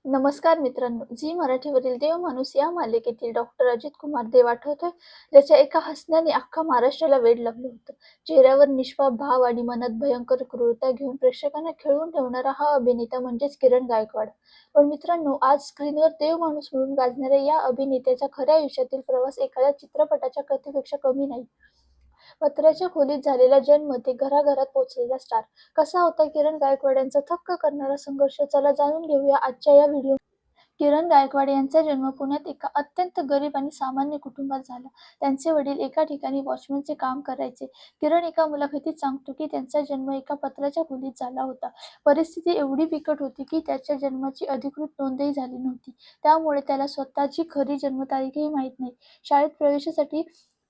नमस्कार मित्रांनो, झी मराठीवरील देवमाणूस या मालिकेतील डॉक्टर अजित कुमार देव आठवतोय? ज्याच्या एका हसण्याने अख्खा महाराष्ट्राला वेड लागलं होतं. चेहऱ्यावर निष्पाप भाव आणि मनात भयंकर क्रूरता घेऊन प्रेक्षकांना खिळवून ठेवणारा हा अभिनेता म्हणजेच किरण गायकवाड. पण मित्रांनो, आज स्क्रीनवर देवमाणूस म्हणून गाजणाऱ्या या अभिनेत्याचा खऱ्या आयुष्यातील प्रवास एखाद्या चित्रपटाच्या कथेपेक्षा कमी नाही. पत्र्याच्या खोलीत झालेला जन्म ते घराघरात पोहोचलेला स्टार. कसा होता किरण गायकवाड यांचा थक्क करणारा संघर्ष? चला जाणून घेऊया आजच्या या व्हिडिओ. किरण गायकवाड यांचा जन्म पुण्यात एका अत्यंत गरीब आणि सामान्य कुटुंबात झाला. त्यांचे वडील एका ठिकाणी वॉचमनचे काम करायचे. किरण एका मुलाखतीत सांगतो की त्यांचा जन्म एका पत्र्याच्या खोलीत झाला होता. परिस्थिती एवढी बिकट होती की त्याच्या जन्माची अधिकृत नोंदही झाली नव्हती. त्यामुळे त्याला स्वतःची खरी जन्मतारीखही माहीत नाही. शाळेत प्रवेशासाठी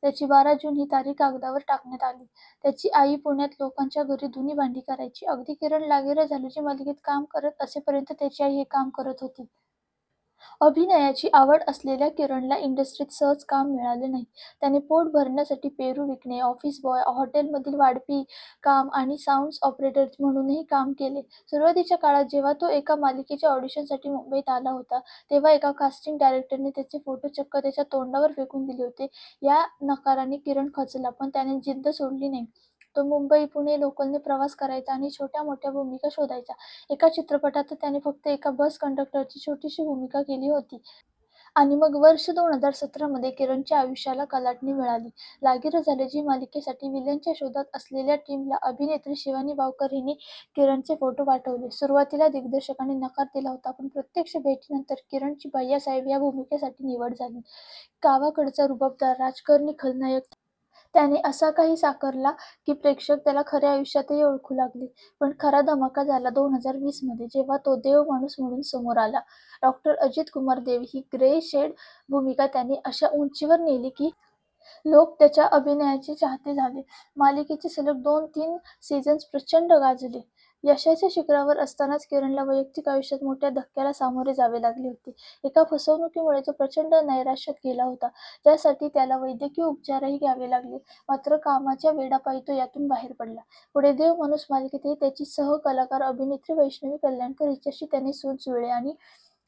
त्याची 12 जून ही तारीख कागदावर टाकण्यात आली. त्याची आई पुण्यात लोकांच्या घरी धुणी भांडी करायची. अगदी किरण लागेर झाल्याची मालिकेत काम करत असेपर्यंत त्याची आई हे काम करत होती. अभिनयाची आवड असलेल्या किरणला इंडस्ट्रीत सहज काम मिळालं नाही. त्याने पोट भरण्यासाठी पेरू विकणे, ऑफिस बॉय, हॉटेलमधील वाढपी काम आणि साऊंड ऑपरेटर म्हणूनही काम केले. सुरुवातीच्या काळात जेव्हा तो एका मालिकेच्या ऑडिशनसाठी मुंबईत आला होता, तेव्हा एका कास्टिंग डायरेक्टरने त्याचे फोटो चक्क त्याच्या तोंडावर फेकून दिले होते. या नकाराने किरण खचला, पण त्याने जिद्द सोडली नाही. तो मुंबई पुणे लोकलने प्रवास करायचा आणि छोट्या-मोठ्या भूमिका शोधायचा. एका चित्रपटात तर त्याने फक्त एका बस कंडक्टरची छोटीशी भूमिका केली होती. आणि मग वर्ष 2017 मध्ये किरणच्या आयुष्याला कलाटणी मिळाली. लागीर झाल्याची मालिकेसाठी विलनच्या शोधात असलेल्या टीमला अभिनेत्री शिवानी बावकर हिने किरणचे फोटो पाठवले. सुरुवातीला दिग्दर्शकांनी नकार दिला होता, पण प्रत्यक्ष भेटीनंतर किरणची भैय्यासाहेब या भूमिकेसाठी निवड झाली. गावाकडचा रुबाबदार राजकारणी खलनायक त्याने असा काही साकारला की प्रेक्षक त्याला खऱ्या आयुष्यातही ओळखू लागले. पण खरा धमाका झाला 2020 मध्ये, जेव्हा तो देव माणूस म्हणून समोर आला. डॉक्टर अजित कुमार देव ही ग्रे शेड भूमिका त्याने अशा उंचीवर नेली की लोक त्याच्या अभिनयाचे चाहते झाले. मालिकेचे सलग 2-3 सीझन्स प्रचंड गाजले. यशाच्या शिखरावर असतानाच किरणला वैयक्तिक आयुष्यात मोठ्या धक्क्याला सामोरे जावे लागले होते. एका फसवणुकीमुळे तो प्रचंड नैराश्यात गेला होता, ज्यासाठी त्याला वैद्यकीय उपचारही घ्यावे लागले. मात्र कामाच्या वेडापायी तो यातून बाहेर पडला. पुढे देव माणूस मालिकेतही त्याची सहकलाकार अभिनेत्री वैष्णवी कल्याणकर हिच्याशी त्याने सूत जुळले आणि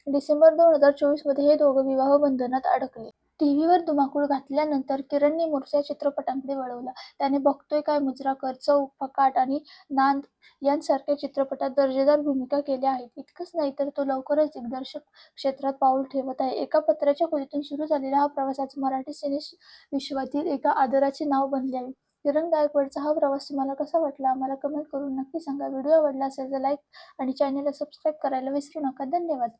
डिसेंबर 2024 मध्ये हे दोघं विवाह बंधनात अडकले. टीव्हीवर धुमाकूळ घातल्यानंतर किरणने मोर्चा चित्रपटांकडे वळवला. त्याने बघतोय काय, मुजरा कर, चौक, फकाट आणि नांद यांसारख्या चित्रपटात दर्जेदार भूमिका केल्या आहेत. इतकंच नाही तर तो लवकरच दिग्दर्शक क्षेत्रात पाऊल ठेवत आहे. एका पत्र्याच्या खोलीतून सुरू झालेला हा प्रवास आज मराठी सिनेविश्वातील एका आदराचे नाव बनले आहे. किरण गायकवाडचा हा प्रवास तुम्हाला कसा वाटला? आम्हाला कमेंट करून नक्की सांगा. व्हिडिओ आवडला असेल तर लाईक आणि चॅनलला सबस्क्राईब करायला विसरू नका. धन्यवाद.